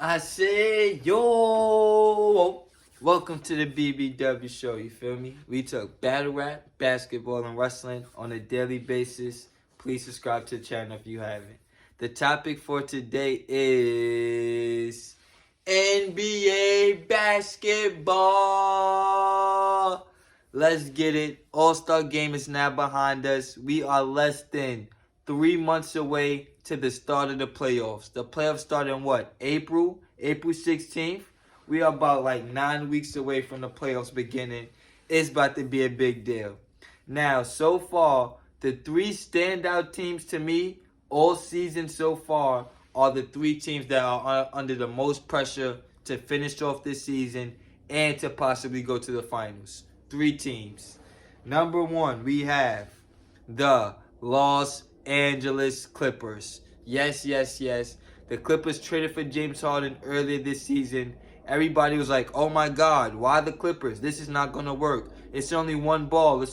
I say, yo, welcome to the BBW show, you feel me? We talk battle rap, basketball, and wrestling on a daily basis. Please subscribe to the channel if you haven't. The topic for today is NBA basketball. Let's get it. All-Star game is now behind us. We are less than 3 months away to the start of the playoffs. The playoffs start in what? April 16th. We are about like 9 weeks away from the playoffs beginning. It's about to be a big deal. Now, so far, the three standout teams to me all season so far are the three teams that are under the most pressure to finish off this season and to possibly go to the finals. Three teams. Number one, we have the Los Angeles Clippers. Yes. The Clippers traded for James Harden earlier this season. Everybody was like, oh my God, why the Clippers? This is not going to work. It's only one ball. They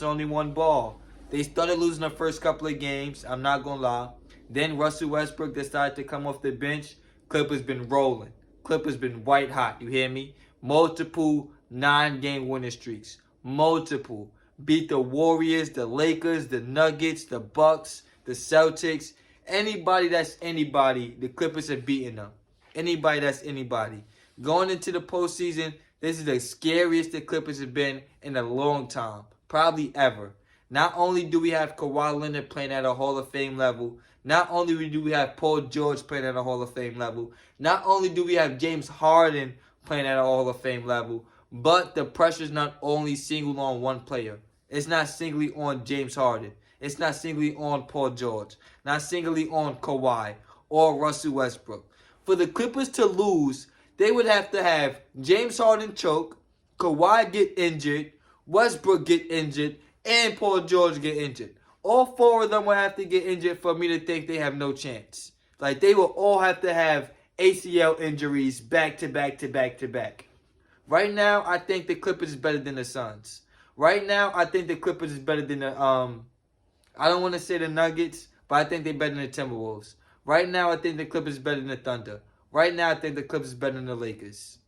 started losing the first couple of games. I'm not going to lie. Then Russell Westbrook decided to come off the bench. Clippers been rolling. Clippers been white hot. You hear me? Multiple 9-game winning streaks. Multiple. Beat the Warriors, the Lakers, the Nuggets, the Bucks, the Celtics. Anybody that's anybody, the Clippers have beaten them. Anybody that's anybody. Going into the postseason, this is the scariest the Clippers have been in a long time. Probably ever. Not only do we have Kawhi Leonard playing at a Hall of Fame level, not only do we have Paul George playing at a Hall of Fame level, not only do we have James Harden playing at a Hall of Fame level, but the pressure is not only singled on one player. It's not singly on James Harden. It's not singly on Paul George. Not singly on Kawhi or Russell Westbrook. For the Clippers to lose, they would have to have James Harden choke, Kawhi get injured, Westbrook get injured, and Paul George get injured. All four of them will have to get injured for me to think they have no chance. Like, they will all have to have ACL injuries back to back. Right now, I think the Clippers is better than the Suns. Right now, I think the Clippers is better than the, I don't want to say the Nuggets, but I think they're better than the Timberwolves. Right now, I think the Clippers is better than the Thunder. Right now, I think the Clippers is better than the Lakers.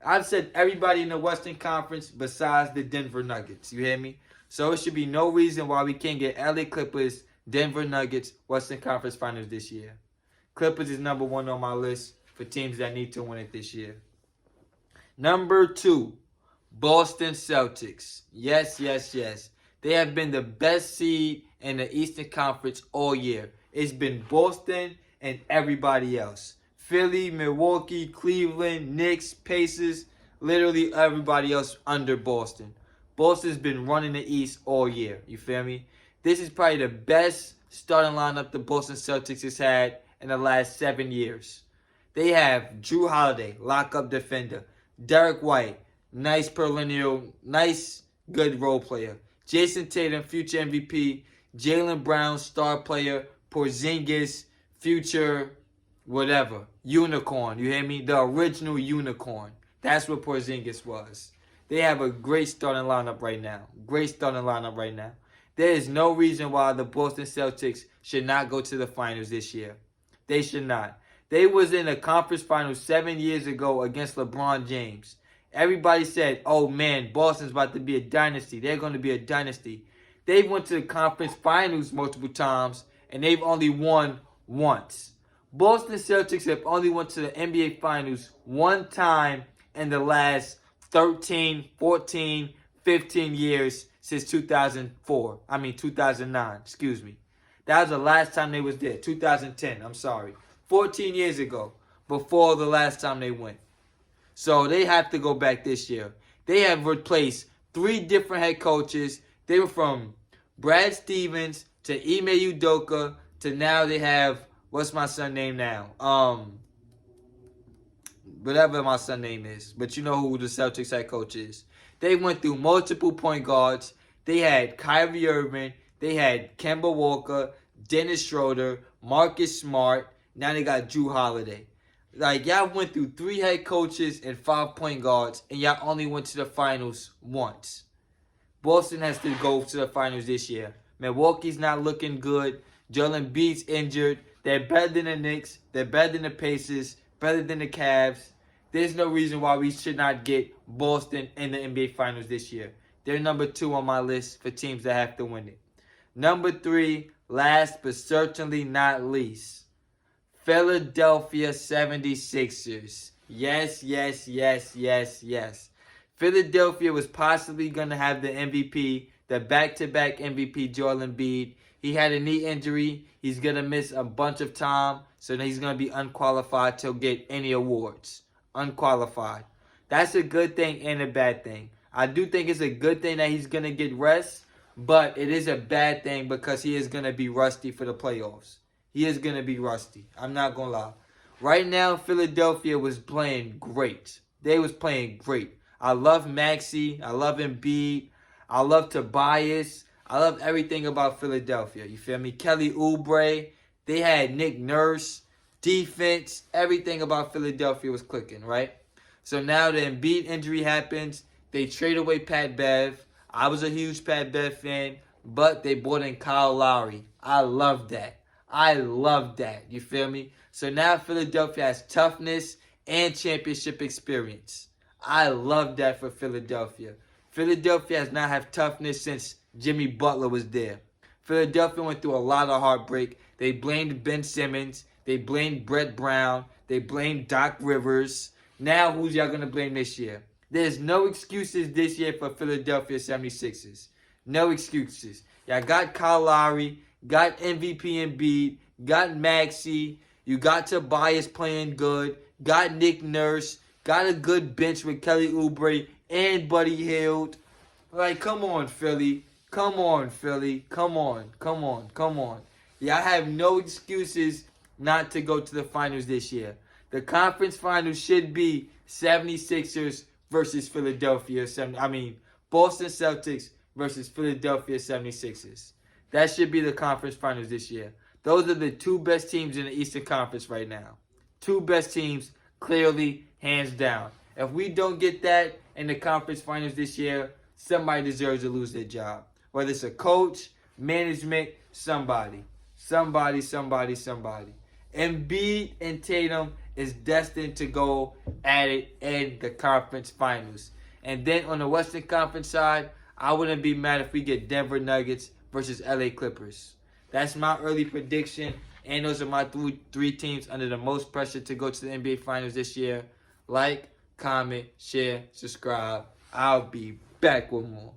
I've said everybody in the Western Conference besides the Denver Nuggets. You hear me? So it should be no reason why we can't get LA Clippers, Denver Nuggets, Western Conference Finals this year. Clippers is number one on my list for teams that need to win it this year. Number two, Boston Celtics. Yes. They have been the best seed in the Eastern Conference all year. It's been Boston and everybody else. Philly, Milwaukee, Cleveland, Knicks, Pacers, literally everybody else under Boston. Boston's been running the East all year. You feel me? This is probably the best starting lineup the Boston Celtics has had in the last 7 years. They have Drew Holiday, lock-up defender. Derek White, nice perennial, nice, good role player. Jason Tatum, future MVP. Jaylen Brown, star player. Porzingis, future whatever. Unicorn, you hear me? The original unicorn. That's what Porzingis was. They have a great starting lineup right now. There is no reason why the Boston Celtics should not go to the finals this year. They should not. They was in the conference finals 7 years ago against LeBron James. Everybody said, oh man, Boston's about to be a dynasty. They're going to be a dynasty. They went to the conference finals multiple times, and they've only won once. Boston Celtics have only went to the NBA Finals one time in the last 13, 14, 15 years since 2009, excuse me. That was the last time they was there, 2010, I'm sorry. 14 years ago, before the last time they went. So they have to go back this year. They have replaced 3 different head coaches. They were from Brad Stevens to Ime Udoka to now they have, what's my son's name now? Whatever my son's name is. But you know who the Celtics head coach is. They went through multiple point guards. They had Kyrie Irving. They had Kemba Walker, Dennis Schroeder, Marcus Smart. Now they got Drew Holiday. Like, y'all went through 3 head coaches and 5 point guards, and y'all only went to the finals once. Boston has to go to the finals this year. Milwaukee's not looking good. Joel Embiid's injured. They're better than the Knicks. They're better than the Pacers. better than the Cavs. There's no reason why we should not get Boston in the NBA Finals this year. They're number 2 on my list for teams that have to win it. Number 3, last but certainly not least, Philadelphia 76ers. Yes, yes, yes, yes, yes. Philadelphia was possibly going to have the MVP, the back-to-back MVP, Joel Embiid. He had a knee injury. He's going to miss a bunch of time, so he's going to be unqualified to get any awards. Unqualified. That's a good thing and a bad thing. I do think it's a good thing that he's going to get rest, but it is a bad thing because he is going to be rusty for the playoffs. He is going to be rusty. I'm not going to lie. Right now, Philadelphia was playing great. They was playing great. I love Maxey. I love Embiid. I love Tobias. I love everything about Philadelphia. You feel me? Kelly Oubre. They had Nick Nurse. Defense. Everything about Philadelphia was clicking, right? So now the Embiid injury happens. They trade away Pat Bev. I was a huge Pat Bev fan, but they brought in Kyle Lowry. I love that. I love that. You feel me? So now Philadelphia has toughness and championship experience. I love that for Philadelphia. Philadelphia has not had toughness since Jimmy Butler was there. Philadelphia went through a lot of heartbreak. They blamed Ben Simmons. They blamed Brett Brown. They blamed Doc Rivers. Now who's y'all going to blame this year? There's no excuses this year for Philadelphia 76ers. No excuses. Y'all got Kyle Lowry, got MVP Embiid, got Maxey, you got Tobias playing good, got Nick Nurse, got a good bench with Kelly Oubre and Buddy Hield. Like, come on, Philly. Come on, Philly. Come on. Come on. Come on. Y'all have no excuses not to go to the finals this year. The conference finals should be 76ers versus Philadelphia. Boston Celtics versus Philadelphia 76ers. That should be the conference finals this year. Those are the 2 best teams in the Eastern Conference right now. 2 best teams, clearly, hands down. If we don't get that in the conference finals this year, somebody deserves to lose their job. Whether it's a coach, management, somebody. Somebody. Embiid and Tatum is destined to go at it in the conference finals. And then on the Western Conference side, I wouldn't be mad if we get Denver Nuggets versus LA Clippers. That's my early prediction. And those are my 3 teams under the most pressure to go to the NBA Finals this year. Like, comment, share, subscribe. I'll be back with more.